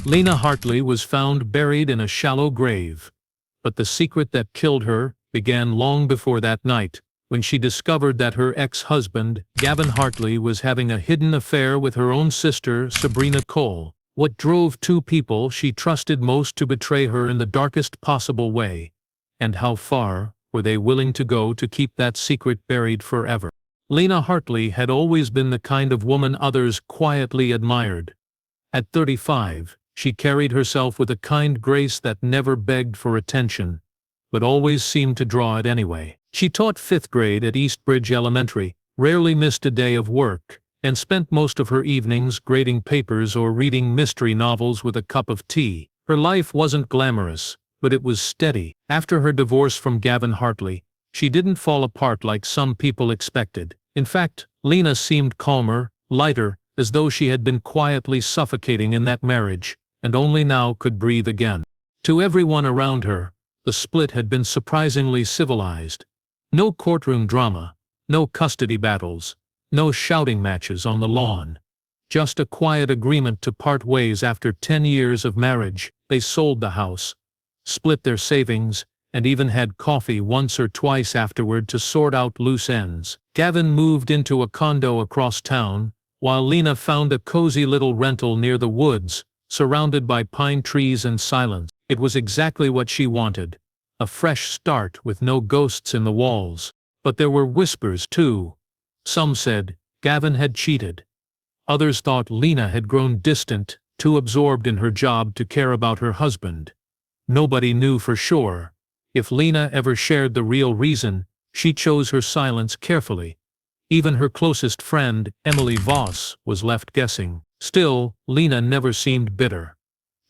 Lena Hartley was found buried in a shallow grave. But the secret that killed her began long before that night, when she discovered that her ex-husband, Gavin Hartley, was having a hidden affair with her own sister, Sabrina. What drove two people she trusted most to betray her in the darkest possible way? And how far were they willing to go to keep that secret buried forever? Lena Hartley had always been the kind of woman others quietly admired. At 35, she carried herself with a kind grace that never begged for attention, but always seemed to draw it anyway. She taught 5th grade at Eastbridge Elementary, rarely missed a day of work, and spent most of her evenings grading papers or reading mystery novels with a cup of tea. Her life wasn't glamorous, but it was steady. After her divorce from Gavin Hartley, she didn't fall apart like some people expected. In fact, Lena seemed calmer, lighter, as though she had been quietly suffocating in that marriage, and only now could breathe again. To everyone around her, the split had been surprisingly civilized. No courtroom drama, no custody battles, no shouting matches on the lawn. Just a quiet agreement to part ways after 10 years of marriage. They sold the house, split their savings, and even had coffee once or twice afterward to sort out loose ends. Gavin moved into a condo across town, while Lena found a cozy little rental near the woods, surrounded by pine trees and silence. It was exactly what she wanted. A fresh start with no ghosts in the walls. But there were whispers too. Some said Gavin had cheated. Others thought Lena had grown distant, too absorbed in her job to care about her husband. Nobody knew for sure. If Lena ever shared the real reason, she chose her silence carefully. Even her closest friend, Emily Voss, was left guessing. Still, Lena never seemed bitter.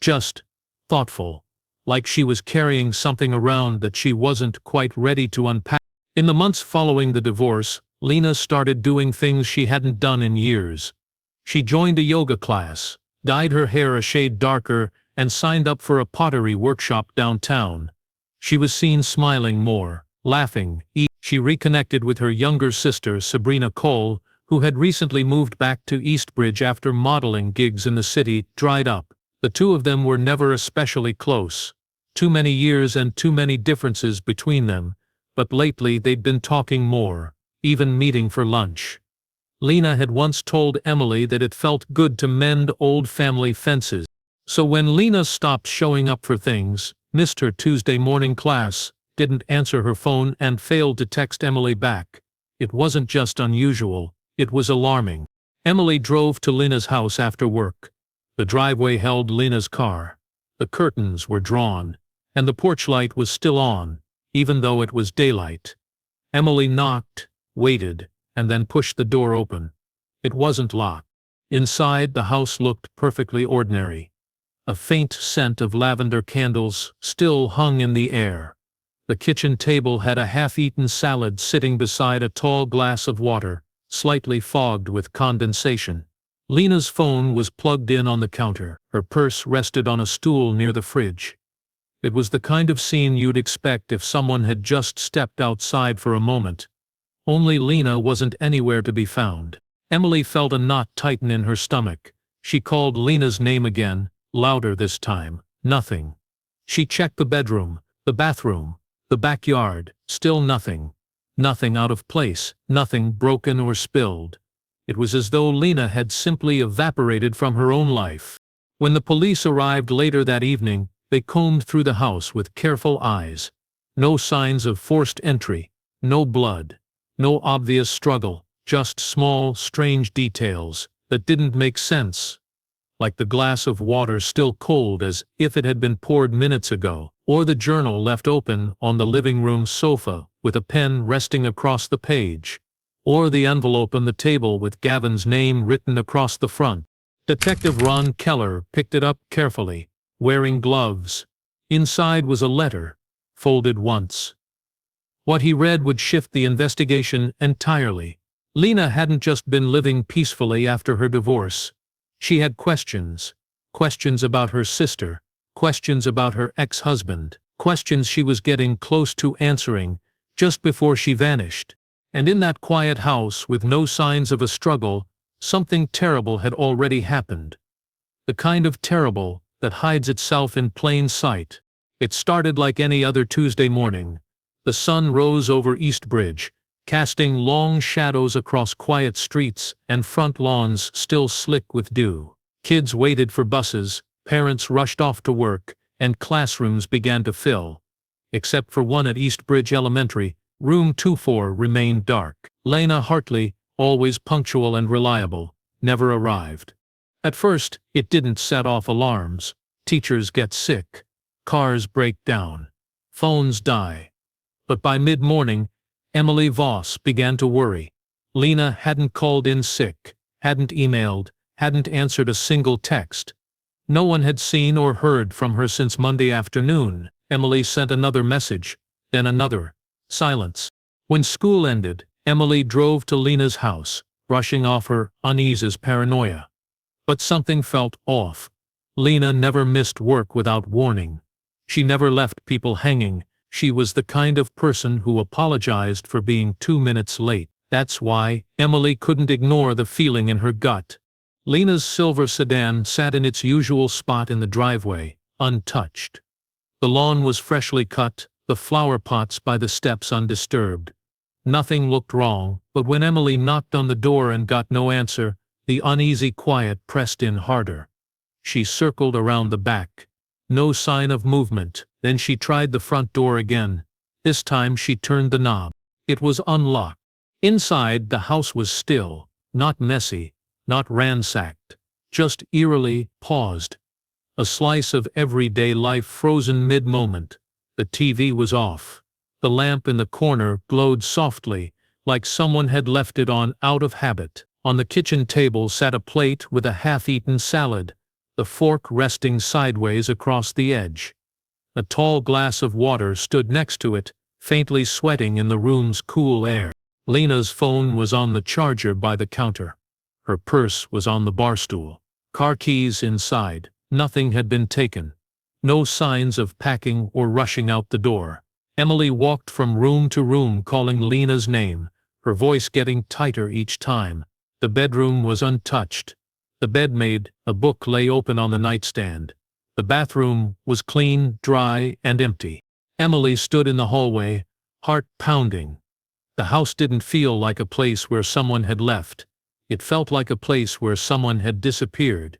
Just thoughtful, like she was carrying something around that she wasn't quite ready to unpack. In the months following the divorce, Lena started doing things she hadn't done in years. She joined a yoga class, dyed her hair a shade darker, and signed up for a pottery workshop downtown. She was seen smiling more, laughing. She reconnected with her younger sister, Sabrina, who had recently moved back to Eastbridge after modeling gigs in the city dried up. The two of them were never especially close. Too many years and too many differences between them, but lately they'd been talking more, even meeting for lunch. Lena had once told Emily that it felt good to mend old family fences. So when Lena stopped showing up for things, missed her Tuesday morning class, didn't answer her phone, and failed to text Emily back, it wasn't just unusual, it was alarming. Emily drove to Lena's house after work. The driveway held Lena's car. The curtains were drawn, and the porch light was still on, even though it was daylight. Emily knocked, waited, and then pushed the door open. It wasn't locked. Inside, the house looked perfectly ordinary. A faint scent of lavender candles still hung in the air. The kitchen table had a half-eaten salad sitting beside a tall glass of water, slightly fogged with condensation. Lena's phone was plugged in on the counter. Her purse rested on a stool near the fridge. It was the kind of scene you'd expect if someone had just stepped outside for a moment. Only Lena wasn't anywhere to be found. Emily felt a knot tighten in her stomach. She called Lena's name again, louder this time. Nothing. She checked the bedroom, the bathroom, the backyard, still nothing. Nothing out of place, nothing broken or spilled. It was as though Lena had simply evaporated from her own life. When the police arrived later that evening, they combed through the house with careful eyes. No signs of forced entry, no blood, no obvious struggle, just small, strange details that didn't make sense. Like the glass of water still cold as if it had been poured minutes ago, or the journal left open on the living room sofa with a pen resting across the page, or the envelope on the table with Gavin's name written across the front. Detective Ron Keller picked it up carefully, wearing gloves. Inside was a letter, folded once. What he read would shift the investigation entirely. Lena hadn't just been living peacefully after her divorce. She had questions. Questions about her sister. Questions about her ex-husband. Questions she was getting close to answering, just before she vanished. And in that quiet house with no signs of a struggle, something terrible had already happened. The kind of terrible that hides itself in plain sight. It started like any other Tuesday morning. The sun rose over East Bridge, casting long shadows across quiet streets and front lawns still slick with dew. Kids waited for buses, parents rushed off to work, and classrooms began to fill. Except for one at East Bridge Elementary, room 24 remained dark. Lena Hartley, always punctual and reliable, never arrived. At first, it didn't set off alarms. Teachers get sick. Cars break down. Phones die. But by mid-morning, Emily Voss began to worry. Lena hadn't called in sick, hadn't emailed, hadn't answered a single text. No one had seen or heard from her since Monday afternoon. Emily sent another message, then another. Silence. When school ended, Emily drove to Lena's house, brushing off her unease's paranoia. But something felt off. Lena never missed work without warning. She never left people hanging. She was the kind of person who apologized for being 2 minutes late. That's why Emily couldn't ignore the feeling in her gut. Lena's silver sedan sat in its usual spot in the driveway, untouched. The lawn was freshly cut, the flower pots by the steps undisturbed. Nothing looked wrong, but when Emily knocked on the door and got no answer, the uneasy quiet pressed in harder. She circled around the back. No sign of movement. Then she tried the front door again. This time she turned the knob. It was unlocked. Inside, the house was still, not messy, not ransacked, just eerily paused. A slice of everyday life frozen mid-moment. The TV was off. The lamp in the corner glowed softly, like someone had left it on out of habit. On the kitchen table sat a plate with a half-eaten salad, the fork resting sideways across the edge. A tall glass of water stood next to it, faintly sweating in the room's cool air. Lena's phone was on the charger by the counter. Her purse was on the bar stool. Car keys inside. Nothing had been taken. No signs of packing or rushing out the door. Emily walked from room to room calling Lena's name, her voice getting tighter each time. The bedroom was untouched. The bed made, a book lay open on the nightstand. The bathroom was clean, dry, and empty. Emily stood in the hallway, heart pounding. The house didn't feel like a place where someone had left. It felt like a place where someone had disappeared.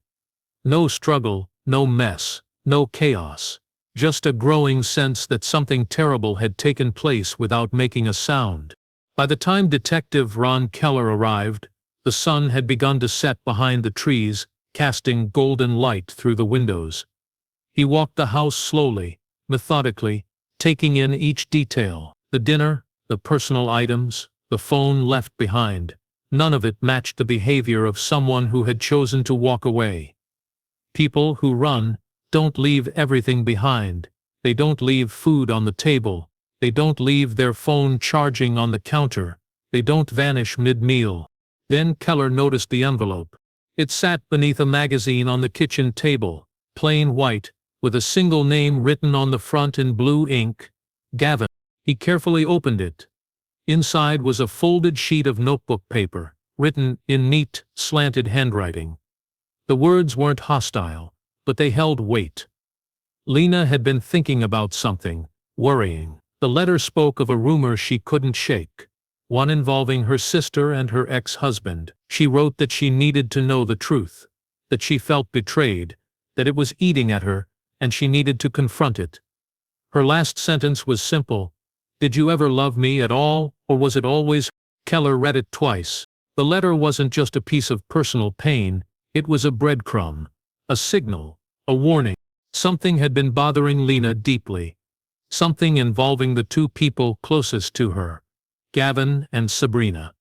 No struggle, no mess, no chaos. Just a growing sense that something terrible had taken place without making a sound. By the time Detective Ron Keller arrived, the sun had begun to set behind the trees, casting golden light through the windows. He walked the house slowly, methodically, taking in each detail. The dinner, the personal items, the phone left behind. None of it matched the behavior of someone who had chosen to walk away. People who run don't leave everything behind. They don't leave food on the table. They don't leave their phone charging on the counter. They don't vanish mid-meal. Then Keller noticed the envelope. It sat beneath a magazine on the kitchen table, plain white, with a single name written on the front in blue ink, Gavin. He carefully opened it. Inside was a folded sheet of notebook paper, written in neat, slanted handwriting. The words weren't hostile, but they held weight. Lena had been thinking about something, worrying. The letter spoke of a rumor she couldn't shake, one involving her sister and her ex-husband. She wrote that she needed to know the truth, that she felt betrayed, that it was eating at her, and she needed to confront it. Her last sentence was simple. "Did you ever love me at all, or was it always?" Keller read it twice. The letter wasn't just a piece of personal pain, it was a breadcrumb, a signal, a warning. Something had been bothering Lena deeply. Something involving the two people closest to her, Gavin and Sabrina.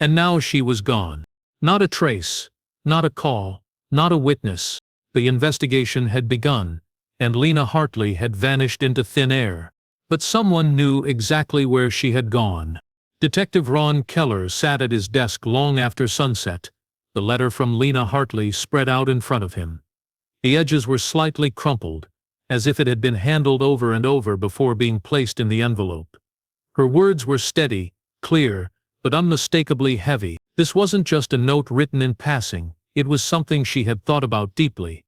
And now she was gone. Not a trace, not a call, not a witness. The investigation had begun, and Lena Hartley had vanished into thin air. But someone knew exactly where she had gone. Detective Ron Keller sat at his desk long after sunset, the letter from Lena Hartley spread out in front of him. The edges were slightly crumpled, as if it had been handled over and over before being placed in the envelope. Her words were steady, clear, but unmistakably heavy. This wasn't just a note written in passing, it was something she had thought about deeply.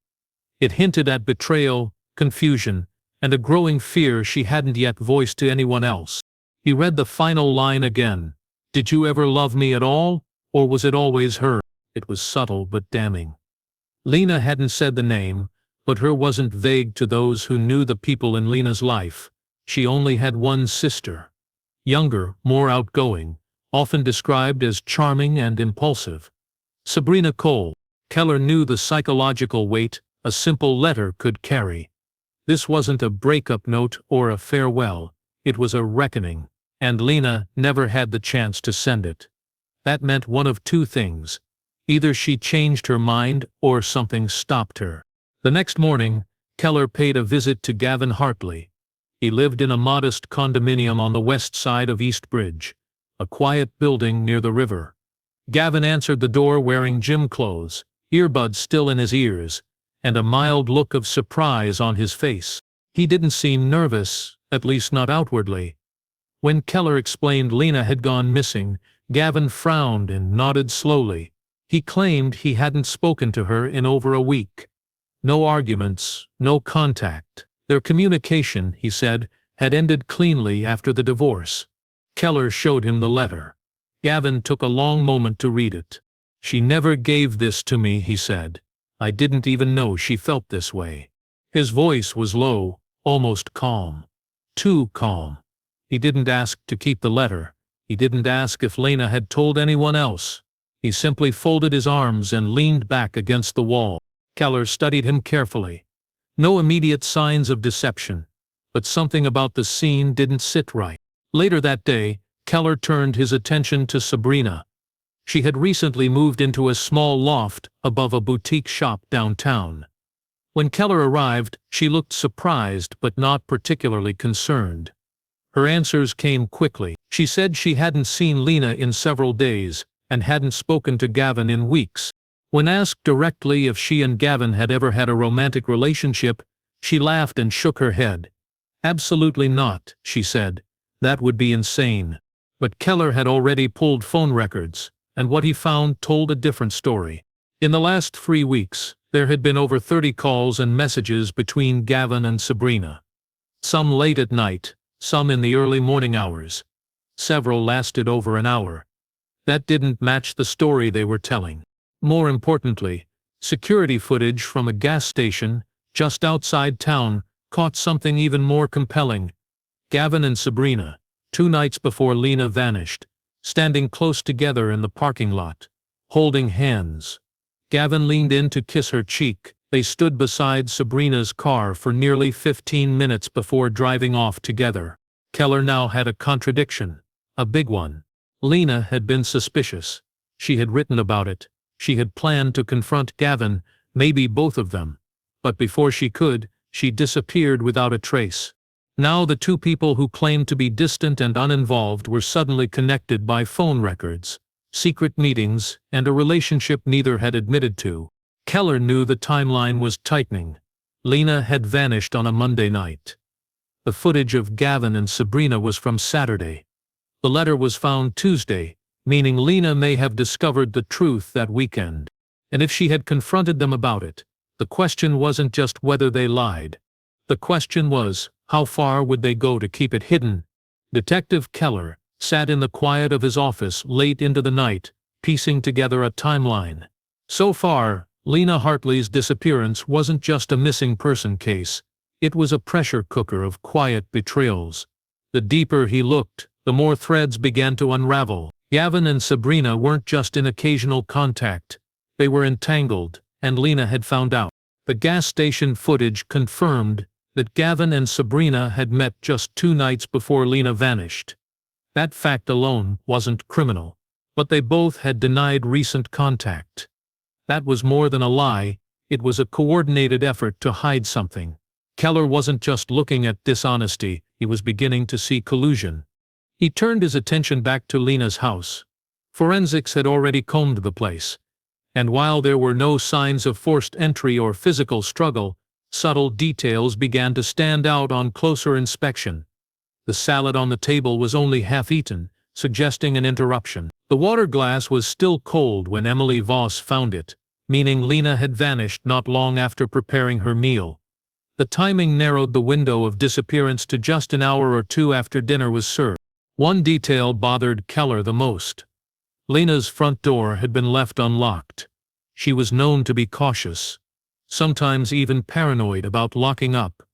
It hinted at betrayal, confusion, and a growing fear she hadn't yet voiced to anyone else. He read the final line again. "Did you ever love me at all, or was it always her?" It was subtle but damning. Lena hadn't said the name, but her wasn't vague to those who knew the people in Lena's life. She only had one sister. Younger, more outgoing, often described as charming and impulsive. Sabrina Cole. Keller knew the psychological weight a simple letter could carry. This wasn't a breakup note or a farewell, it was a reckoning, and Lena never had the chance to send it. That meant one of two things. Either she changed her mind or something stopped her. The next morning, Keller paid a visit to Gavin Hartley. He lived in a modest condominium on the west side of East Bridge, a quiet building near the river. Gavin answered the door wearing gym clothes, earbuds still in his ears, and a mild look of surprise on his face. He didn't seem nervous, at least not outwardly. When Keller explained Lena had gone missing, Gavin frowned and nodded slowly. He claimed he hadn't spoken to her in over a week. No arguments, no contact. Their communication, he said, had ended cleanly after the divorce. Keller showed him the letter. Gavin took a long moment to read it. "She never gave this to me," he said. "I didn't even know she felt this way." His voice was low, almost calm. Too calm. He didn't ask to keep the letter. He didn't ask if Lena had told anyone else. He simply folded his arms and leaned back against the wall. Keller studied him carefully. No immediate signs of deception, but something about the scene didn't sit right. Later that day, Keller turned his attention to Sabrina. She had recently moved into a small loft above a boutique shop downtown. When Keller arrived, she looked surprised but not particularly concerned. Her answers came quickly. She said she hadn't seen Lena in several days and hadn't spoken to Gavin in weeks. When asked directly if she and Gavin had ever had a romantic relationship, she laughed and shook her head. "Absolutely not," she said. "That would be insane." But Keller had already pulled phone records, and what he found told a different story. In the last 3 weeks, there had been over 30 calls and messages between Gavin and Sabrina. Some late at night, some in the early morning hours. Several lasted over an hour. That didn't match the story they were telling. More importantly, security footage from a gas station just outside town caught something even more compelling. Gavin and Sabrina, 2 nights before Lena vanished, standing close together in the parking lot, holding hands. Gavin leaned in to kiss her cheek. They stood beside Sabrina's car for nearly 15 minutes before driving off together. Keller now had a contradiction, a big one. Lena had been suspicious. She had written about it. She had planned to confront Gavin, maybe both of them. But before she could, she disappeared without a trace. Now the two people who claimed to be distant and uninvolved were suddenly connected by phone records, secret meetings, and a relationship neither had admitted to. Keller knew the timeline was tightening. Lena had vanished on a Monday night. The footage of Gavin and Sabrina was from Saturday. The letter was found Tuesday, meaning Lena may have discovered the truth that weekend. And if she had confronted them about it, the question wasn't just whether they lied. The question was, how far would they go to keep it hidden? Detective Keller sat in the quiet of his office late into the night, piecing together a timeline. So far, Lena Hartley's disappearance wasn't just a missing person case. It was a pressure cooker of quiet betrayals. The deeper he looked, the more threads began to unravel. Gavin and Sabrina weren't just in occasional contact. They were entangled, and Lena had found out. The gas station footage confirmed that Gavin and Sabrina had met just 2 nights before Lena vanished. That fact alone wasn't criminal, but they both had denied recent contact. That was more than a lie, it was a coordinated effort to hide something. Keller wasn't just looking at dishonesty, he was beginning to see collusion. He turned his attention back to Lena's house. Forensics had already combed the place, and while there were no signs of forced entry or physical struggle, subtle details began to stand out on closer inspection. The salad on the table was only half eaten, suggesting an interruption. The water glass was still cold when Emily Voss found it, meaning Lena had vanished not long after preparing her meal. The timing narrowed the window of disappearance to just an hour or two after dinner was served. One detail bothered Keller the most. Lena's front door had been left unlocked. She was known to be cautious, sometimes even paranoid about locking up.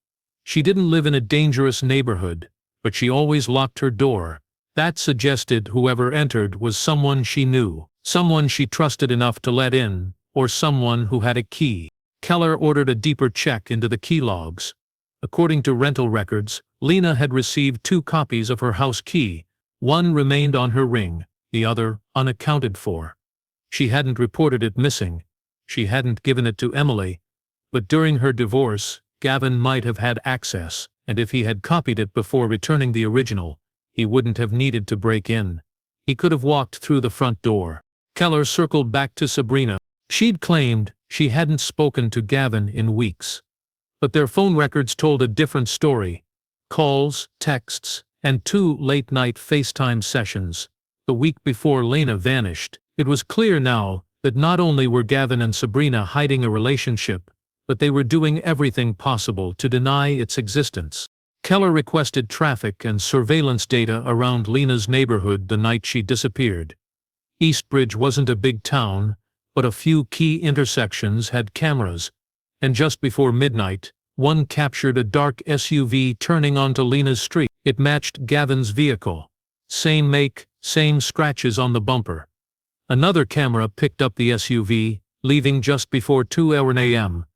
She didn't live in a dangerous neighborhood, but she always locked her door. That suggested whoever entered was someone she knew, someone she trusted enough to let in, or someone who had a key. Keller ordered a deeper check into the key logs. According to rental records, Lena had received 2 copies of her house key. One remained on her ring, the other unaccounted for. She hadn't reported it missing. She hadn't given it to Emily. But during her divorce, Gavin might have had access, and if he had copied it before returning the original, he wouldn't have needed to break in. He could have walked through the front door. Keller circled back to Sabrina. She'd claimed she hadn't spoken to Gavin in weeks. But their phone records told a different story. Calls, texts, and 2 late-night FaceTime sessions. The week before Lena vanished, it was clear now that not only were Gavin and Sabrina hiding a relationship, but they were doing everything possible to deny its existence. Keller requested traffic and surveillance data around Lena's neighborhood the night she disappeared. Eastbridge wasn't a big town, but a few key intersections had cameras, and just before midnight, one captured a dark SUV turning onto Lena's street. It matched Gavin's vehicle. Same make, same scratches on the bumper. Another camera picked up the SUV, leaving just before 2 a.m.,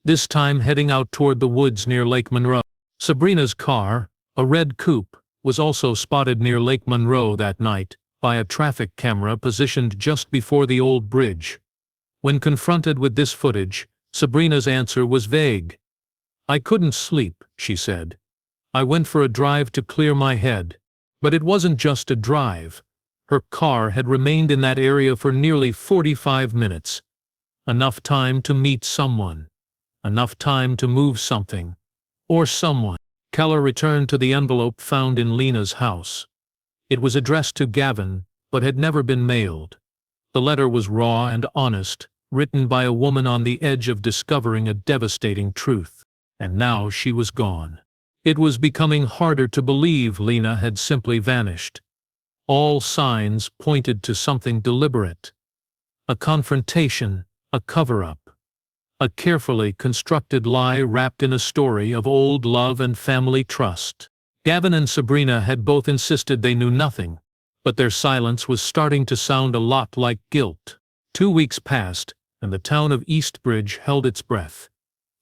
this time heading out toward the woods near Lake Monroe. Sabrina's car, a red coupe, was also spotted near Lake Monroe that night by a traffic camera positioned just before the old bridge. When confronted with this footage, Sabrina's answer was vague. "I couldn't sleep," she said. "I went for a drive to clear my head." But it wasn't just a drive. Her car had remained in that area for nearly 45 minutes. Enough time to meet someone. Enough time to move something. Or someone. Keller returned to the envelope found in Lena's house. It was addressed to Gavin, but had never been mailed. The letter was raw and honest, written by a woman on the edge of discovering a devastating truth. And now she was gone. It was becoming harder to believe Lena had simply vanished. All signs pointed to something deliberate. A confrontation, a cover-up. A carefully constructed lie wrapped in a story of old love and family trust. Gavin and Sabrina had both insisted they knew nothing, but their silence was starting to sound a lot like guilt. 2 weeks passed, and the town of Eastbridge held its breath.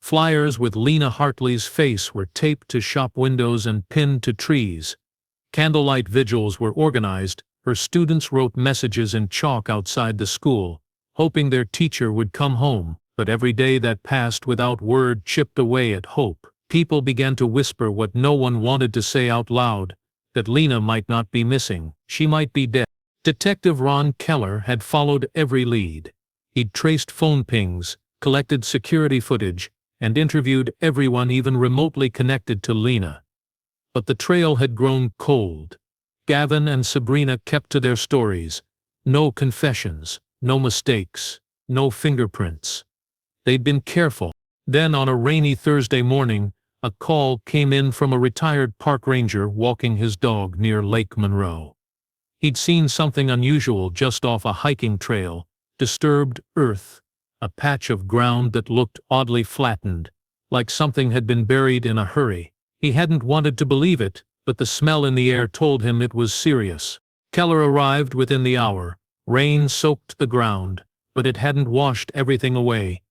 Flyers with Lena Hartley's face were taped to shop windows and pinned to trees. Candlelight vigils were organized. Her students wrote messages in chalk outside the school, hoping their teacher would come home. But every day that passed without word chipped away at hope. People began to whisper what no one wanted to say out loud, that Lena might not be missing, she might be dead. Detective Ron Keller had followed every lead. He'd traced phone pings, collected security footage, and interviewed everyone even remotely connected to Lena. But the trail had grown cold. Gavin and Sabrina kept to their stories. No confessions, no mistakes, no fingerprints. They'd been careful. Then on a rainy Thursday morning, a call came in from a retired park ranger walking his dog near Lake Monroe. He'd seen something unusual just off a hiking trail, disturbed earth, a patch of ground that looked oddly flattened, like something had been buried in a hurry. He hadn't wanted to believe it, but the smell in the air told him it was serious. Keller arrived within the hour. Rain soaked the ground, but it hadn't washed everything away.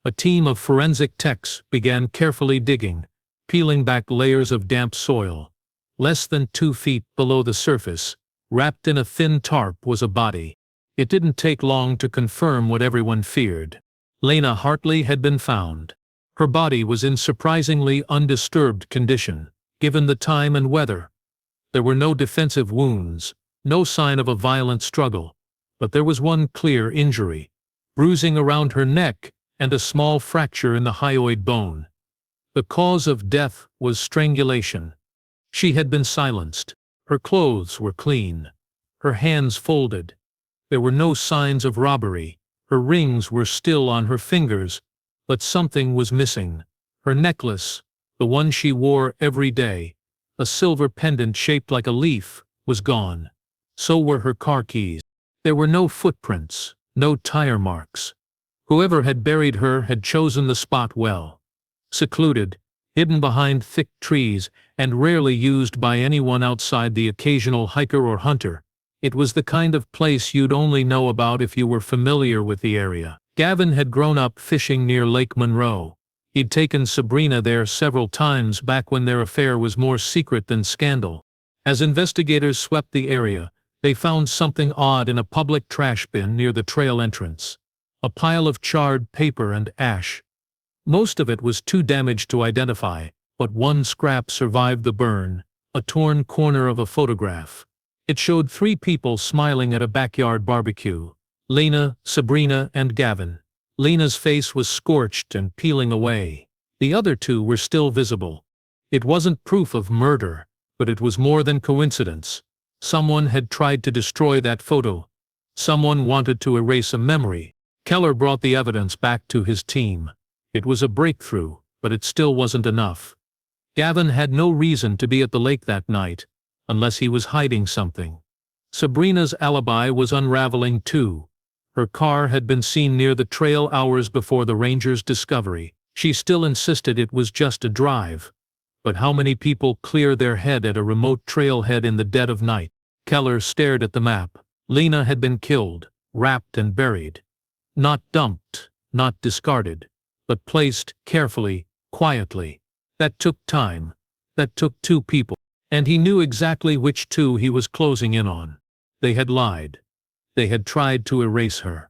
A team of forensic techs began carefully digging, peeling back layers of damp soil. Less than 2 feet below the surface, wrapped in a thin tarp, was a body. It didn't take long to confirm what everyone feared. Lena Hartley had been found. Her body was in surprisingly undisturbed condition, given the time and weather. There were no defensive wounds, no sign of a violent struggle, but there was one clear injury, bruising around her neck and a small fracture in the hyoid bone. The cause of death was strangulation. She had been silenced. Her clothes were clean, her hands folded. There were no signs of robbery. Her rings were still on her fingers, but something was missing. Her necklace, the one she wore every day, a silver pendant shaped like a leaf, was gone. So were her car keys. There were no footprints, no tire marks. Whoever had buried her had chosen the spot well. Secluded, hidden behind thick trees, and rarely used by anyone outside the occasional hiker or hunter, it was the kind of place you'd only know about if you were familiar with the area. Gavin had grown up fishing near Lake Monroe. He'd taken Sabrina there several times back when their affair was more secret than scandal. As investigators swept the area, they found something odd in a public trash bin near the trail entrance. A pile of charred paper and ash. Most of it was too damaged to identify, but one scrap survived the burn, a torn corner of a photograph. It showed 3 people smiling at a backyard barbecue: Lena, Sabrina, and Gavin. Lena's face was scorched and peeling away. The other 2 were still visible. It wasn't proof of murder, but it was more than coincidence. Someone had tried to destroy that photo. Someone wanted to erase a memory. Keller brought the evidence back to his team. It was a breakthrough, but it still wasn't enough. Gavin had no reason to be at the lake that night, unless he was hiding something. Sabrina's alibi was unraveling too. Her car had been seen near the trail hours before the Rangers' discovery. She still insisted it was just a drive. But how many people clear their head at a remote trailhead in the dead of night? Keller stared at the map. Lena had been killed, wrapped and buried. Not dumped, not discarded, but placed carefully, quietly. That took time. That took 2 people. And he knew exactly which 2 he was closing in on. They had lied. They had tried to erase her.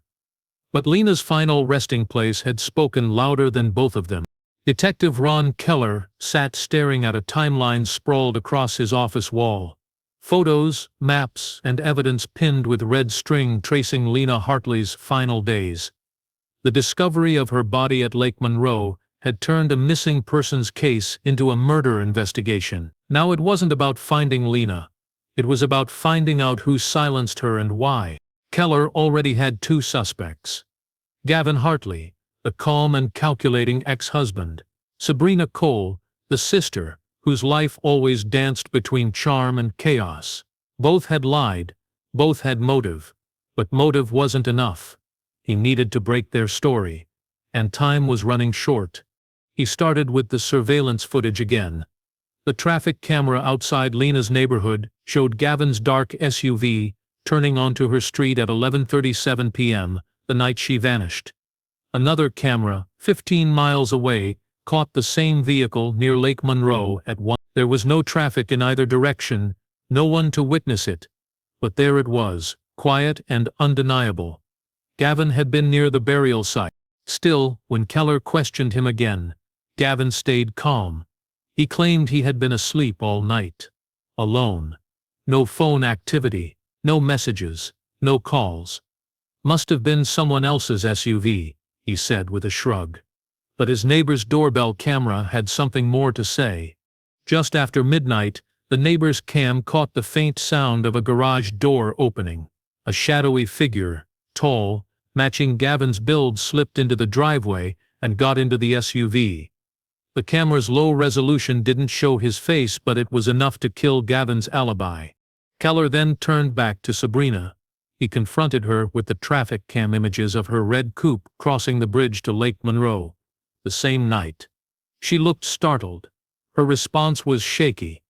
But Lena's final resting place had spoken louder than both of them. Detective Ron Keller sat staring at a timeline sprawled across his office wall. Photos, maps, and evidence pinned with red string tracing Lena Hartley's final days. The discovery of her body at Lake Monroe had turned a missing persons case into a murder investigation. Now it wasn't about finding Lena. It was about finding out who silenced her and why. Keller already had 2 suspects. Gavin Hartley, the calm and calculating ex-husband. Sabrina Cole, the sister, whose life always danced between charm and chaos. Both had lied, both had motive, but motive wasn't enough. He needed to break their story, and time was running short. He started with the surveillance footage again. The traffic camera outside Lena's neighborhood showed Gavin's dark SUV turning onto her street at 11:37 p.m., the night she vanished. Another camera, 15 miles away, caught the same vehicle near Lake Monroe at 1. There was no traffic in either direction, no one to witness it. But there it was, quiet and undeniable. Gavin had been near the burial site. Still, when Keller questioned him again, Gavin stayed calm. He claimed he had been asleep all night. Alone. No phone activity, no messages, no calls. Must have been someone else's SUV, he said with a shrug. But his neighbor's doorbell camera had something more to say. Just after midnight, the neighbor's cam caught the faint sound of a garage door opening. A shadowy figure, tall, matching Gavin's build, slipped into the driveway and got into the SUV. The camera's low resolution didn't show his face, but it was enough to kill Gavin's alibi. Keller then turned back to Sabrina. He confronted her with the traffic cam images of her red coupe crossing the bridge to Lake Monroe. The same night. She looked startled. Her response was shaky.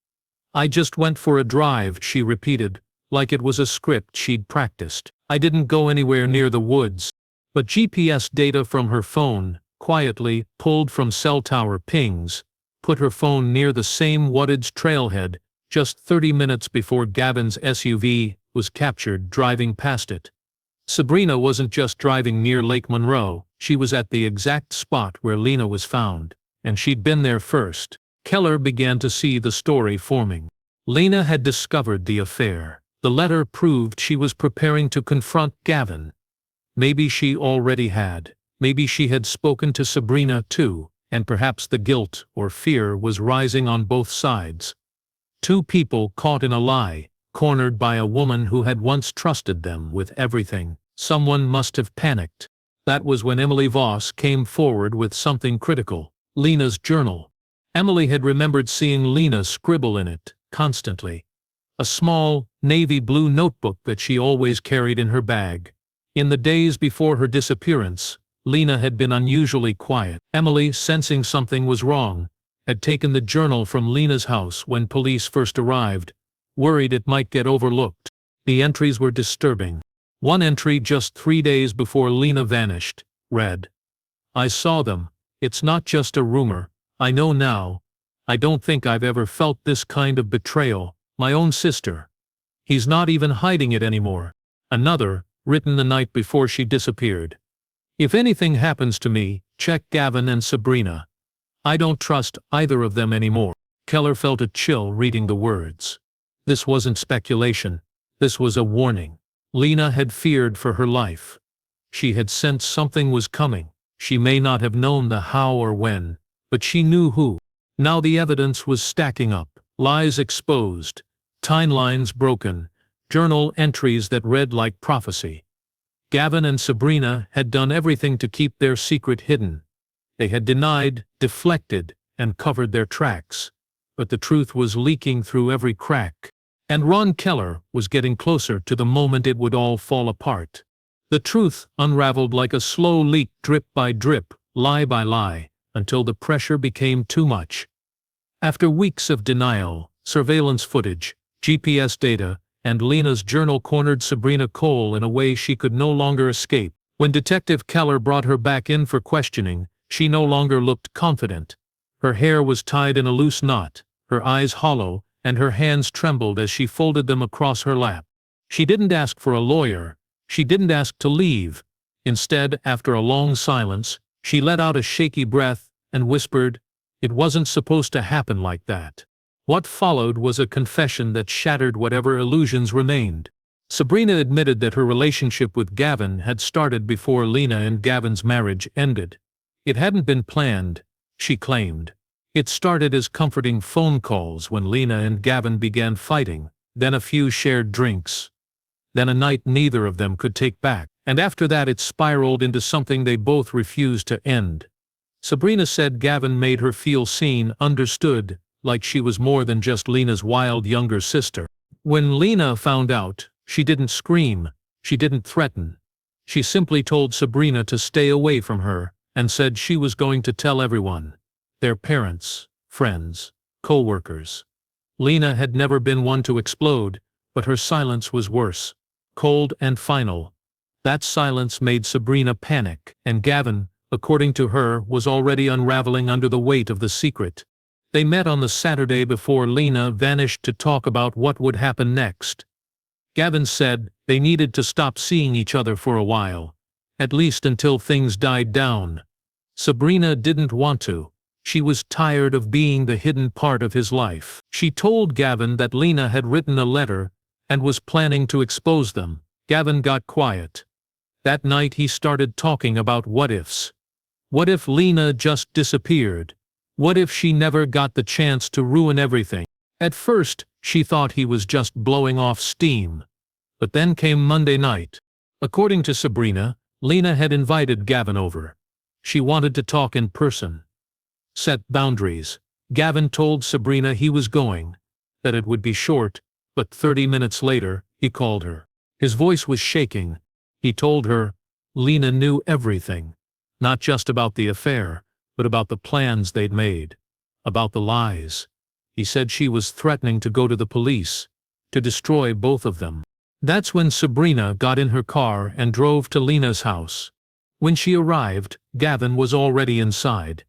"I just went for a drive," she repeated, like it was a script she'd practiced. "I didn't go anywhere near the woods." But GPS data from her phone, quietly pulled from cell tower pings, put her phone near the same wattage trailhead just 30 minutes before Gavin's SUV was captured driving past it. Sabrina wasn't just driving near Lake Monroe, she was at the exact spot where Lena was found, and she'd been there first. Keller began to see the story forming. Lena had discovered the affair. The letter proved she was preparing to confront Gavin. Maybe she already had. Maybe she had spoken to Sabrina too, and perhaps the guilt or fear was rising on both sides. 2 people caught in a lie, cornered by a woman who had once trusted them with everything. Someone must have panicked. That was when Emily Voss came forward with something critical: Lena's journal. Emily had remembered seeing Lena scribble in it, constantly. A small, navy blue notebook that she always carried in her bag. In the days before her disappearance, Lena had been unusually quiet. Emily, sensing something was wrong, had taken the journal from Lena's house when police first arrived, worried it might get overlooked. The entries were disturbing. One entry just 3 days before Lena vanished read, "I saw them. It's not just a rumor. I know now. I don't think I've ever felt this kind of betrayal. My own sister. He's not even hiding it anymore." Another, written the night before she disappeared. "If anything happens to me, check Gavin and Sabrina. I don't trust either of them anymore." Keller felt a chill reading the words. This wasn't speculation. This was a warning. Lena had feared for her life. She had sensed something was coming. She may not have known the how or when, but she knew who. Now the evidence was stacking up. Lies exposed, timelines broken, journal entries that read like prophecy. Gavin and Sabrina had done everything to keep their secret hidden. They had denied, deflected, and covered their tracks. But the truth was leaking through every crack. And Ron Keller was getting closer to the moment it would all fall apart. The truth unraveled like a slow leak, drip by drip, lie by lie, until the pressure became too much. After weeks of denial, surveillance footage, GPS data, and Lena's journal cornered Sabrina Cole in a way she could no longer escape. When Detective Keller brought her back in for questioning, she no longer looked confident. Her hair was tied in a loose knot, her eyes hollow, and her hands trembled as she folded them across her lap. She didn't ask for a lawyer. She didn't ask to leave. Instead, after a long silence, she let out a shaky breath and whispered, "It wasn't supposed to happen like that." What followed was a confession that shattered whatever illusions remained. Sabrina admitted that her relationship with Gavin had started before Lena and Gavin's marriage ended. It hadn't been planned, she claimed. It started as comforting phone calls when Lena and Gavin began fighting, then a few shared drinks. Then a night neither of them could take back, and after that it spiraled into something they both refused to end. Sabrina said Gavin made her feel seen, understood, like she was more than just Lena's wild younger sister. When Lena found out, she didn't scream, she didn't threaten. She simply told Sabrina to stay away from her, and said she was going to tell everyone. Their parents, friends, co-workers. Lena had never been one to explode, but her silence was worse. Cold and final. That silence made Sabrina panic, and Gavin, according to her, was already unraveling under the weight of the secret. They met on the Saturday before Lena vanished to talk about what would happen next. Gavin said they needed to stop seeing each other for a while, at least until things died down. Sabrina didn't want to. She was tired of being the hidden part of his life. She told Gavin that Lena had written a letter and was planning to expose them. Gavin got quiet. That night he started talking about what-ifs. What if Lena just disappeared? What if she never got the chance to ruin everything? At first, she thought he was just blowing off steam. But then came Monday night. According to Sabrina, Lena had invited Gavin over. She wanted to talk in person. Set boundaries. Gavin told Sabrina he was going, that it would be short, but 30 minutes later, he called her. His voice was shaking. He told her, Lena knew everything. Not just about the affair, but about the plans they'd made. About the lies. He said she was threatening to go to the police, to destroy both of them. That's when Sabrina got in her car and drove to Lena's house. When she arrived, Gavin was already inside.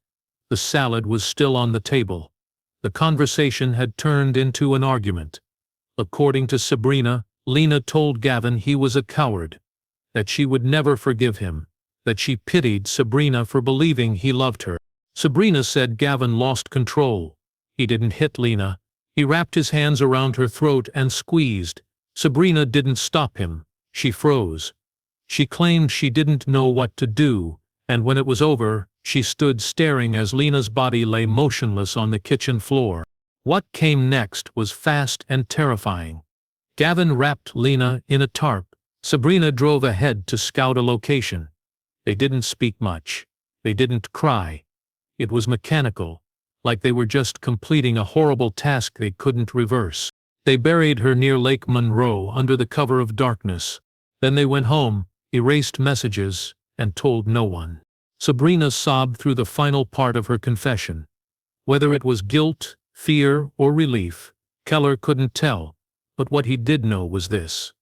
The salad was still on the table. The conversation had turned into an argument. According to Sabrina, Lena told Gavin he was a coward, that she would never forgive him, that she pitied Sabrina for believing he loved her. Sabrina said Gavin lost control. He didn't hit Lena. He wrapped his hands around her throat and squeezed. Sabrina didn't stop him. She froze. She claimed she didn't know what to do, and when it was over, she stood staring as Lena's body lay motionless on the kitchen floor. What came next was fast and terrifying. Gavin wrapped Lena in a tarp. Sabrina drove ahead to scout a location. They didn't speak much. They didn't cry. It was mechanical, like they were just completing a horrible task they couldn't reverse. They buried her near Lake Monroe under the cover of darkness. Then they went home, erased messages, and told no one. Sabrina sobbed through the final part of her confession. Whether it was guilt, fear, or relief, Keller couldn't tell, but what he did know was this.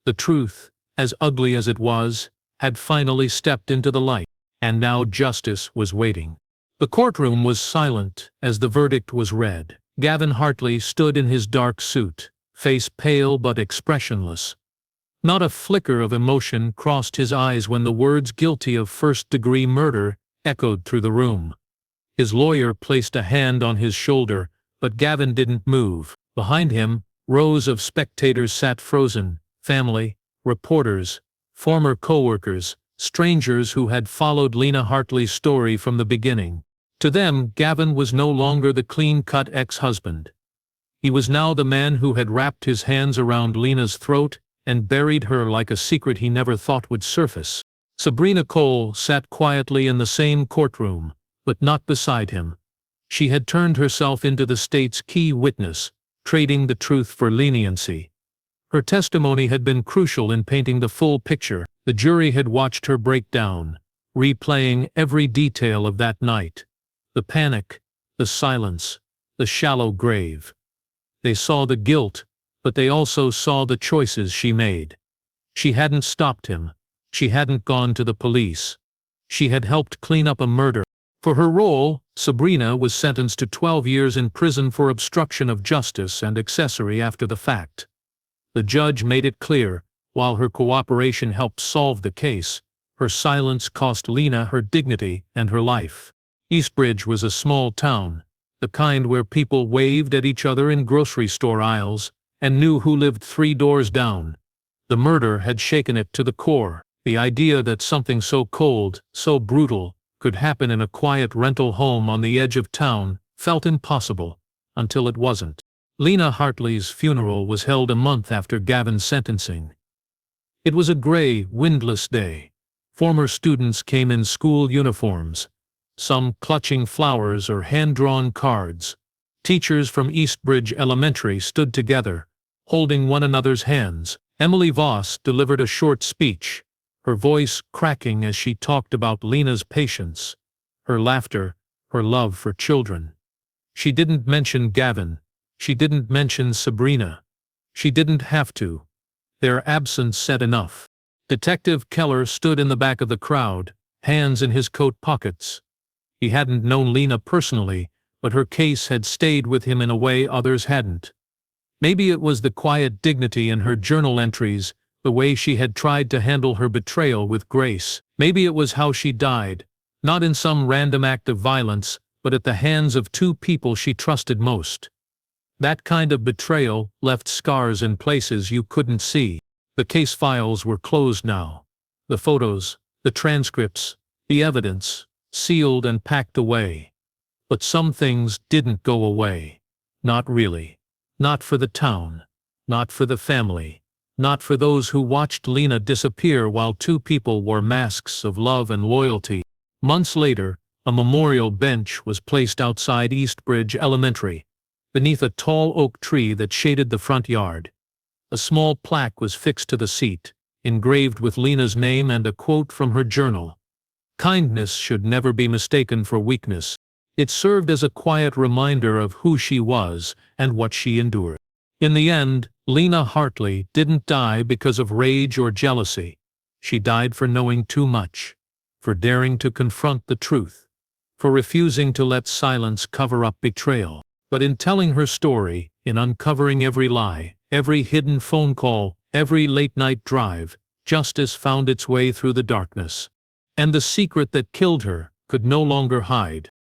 The truth, as ugly as it was, had finally stepped into the light, and now justice was waiting. The courtroom was silent as the verdict was read. Gavin Hartley stood in his dark suit, face pale but expressionless. Not a flicker of emotion crossed his eyes when the words "guilty of first-degree murder" echoed through the room. His lawyer placed a hand on his shoulder, but Gavin didn't move. Behind him, rows of spectators sat frozen, family, reporters, former co-workers, strangers who had followed Lena Hartley's story from the beginning. To them, Gavin was no longer the clean-cut ex-husband. He was now the man who had wrapped his hands around Lena's throat and buried her like a secret he never thought would surface. Sabrina Cole sat quietly in the same courtroom, but not beside him. She had turned herself into the state's key witness, trading the truth for leniency. Her testimony had been crucial in painting the full picture. The jury had watched her break down, replaying every detail of that night. The panic, the silence, the shallow grave. They saw the guilt, but they also saw the choices she made. She hadn't stopped him. She hadn't gone to the police. She had helped clean up a murder. For her role, Sabrina was sentenced to 12 years in prison for obstruction of justice and accessory after the fact. The judge made it clear, while her cooperation helped solve the case, her silence cost Lena her dignity and her life. Eastbridge was a small town, the kind where people waved at each other in grocery store aisles and knew who lived 3 doors down. The murder had shaken it to the core. The idea that something so cold, so brutal, could happen in a quiet rental home on the edge of town felt impossible, until it wasn't. Lena Hartley's funeral was held a month after Gavin's sentencing. It was a gray, windless day. Former students came in school uniforms, some clutching flowers or hand-drawn cards. Teachers from Eastbridge Elementary stood together, holding one another's hands. Emily Voss delivered a short speech, her voice cracking as she talked about Lena's patience, her laughter, her love for children. She didn't mention Gavin. She didn't mention Sabrina. She didn't have to. Their absence said enough. Detective Keller stood in the back of the crowd, hands in his coat pockets. He hadn't known Lena personally, but her case had stayed with him in a way others hadn't. Maybe it was the quiet dignity in her journal entries, the way she had tried to handle her betrayal with grace. Maybe it was how she died, not in some random act of violence, but at the hands of 2 people she trusted most. That kind of betrayal left scars in places you couldn't see. The case files were closed now. The photos, the transcripts, the evidence, sealed and packed away. But some things didn't go away. Not really. Not for the town. Not for the family. Not for those who watched Lena disappear while 2 people wore masks of love and loyalty. Months later, a memorial bench was placed outside Eastbridge Elementary, beneath a tall oak tree that shaded the front yard. A small plaque was fixed to the seat, engraved with Lena's name and a quote from her journal. Kindness should never be mistaken for weakness. It served as a quiet reminder of who she was and what she endured. In the end, Lena Hartley didn't die because of rage or jealousy. She died for knowing too much, for daring to confront the truth, for refusing to let silence cover up betrayal. But in telling her story, in uncovering every lie, every hidden phone call, every late-night drive, justice found its way through the darkness. And the secret that killed her could no longer hide.